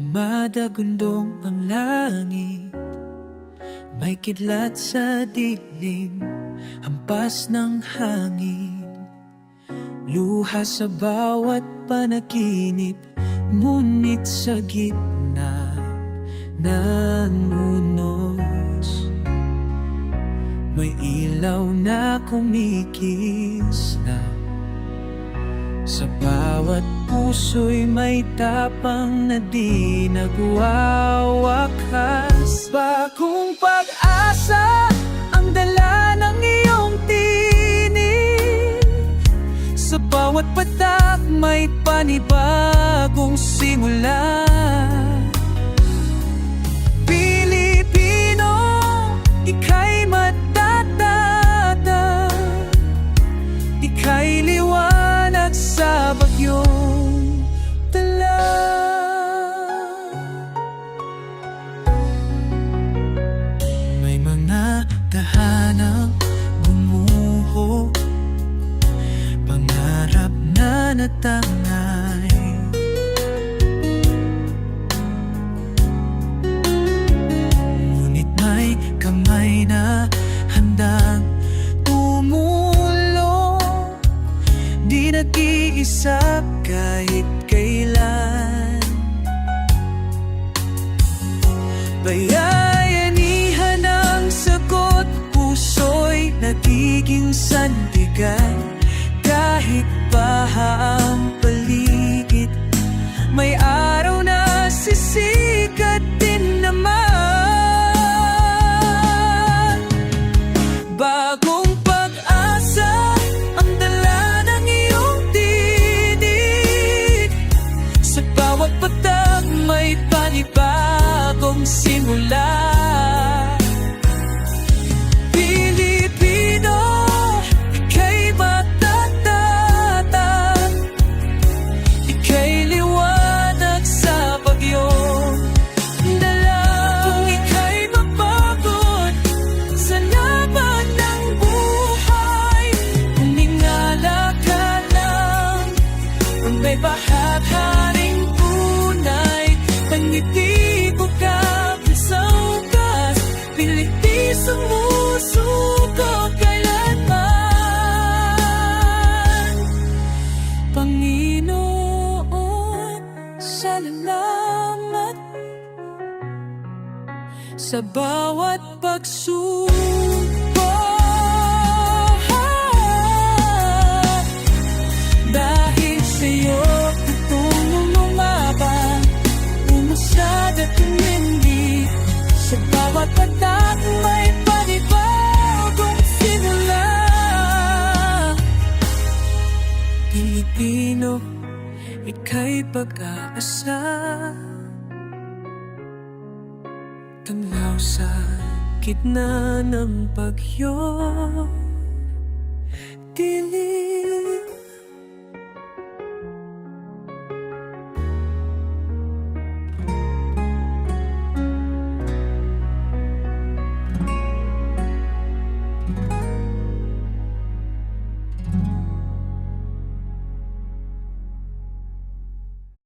Dumadagundong ang langit, may kidlat sa dilim, hampas ng hangin, luha sa bawat panaginip. Ngunit sa gitna ng unos, may ilaw na kumikislap. Sa bawat puso'y may tapang na di nagwawakas. Bagong pag-asa ang dala ng iyong tinig. Sa bawat patak may panibagong simula. Pilipino, ika'y matatatag, ika'y liwanag sa bagyong dala. May mga tahanang bumuho, pangarap na natangay. Ngunit may kamay na handang tumulong, di nag-iisa kahit kailan. Bayayanihan ang sagot, puso'y nagiging sandigan. Kahit baha ang paligid, may araw na sisikat din naman. Bagong pag-asa ang dala ng iyong tinig. Sa bawat patak may panibagong simula. May bahagharing tunay, pangiti ko kapit sa ugas, piliti sa musuko kailanman. Panginoon, salamat sa bawat pagsubok. Dahil sa'yo tutulong lumaban, umusad at tumindi. Sa bawat patak may panibagong simula. Pilipino, ika'y pag-aasa, tanglaw sa gitna ng bagyo, dilim.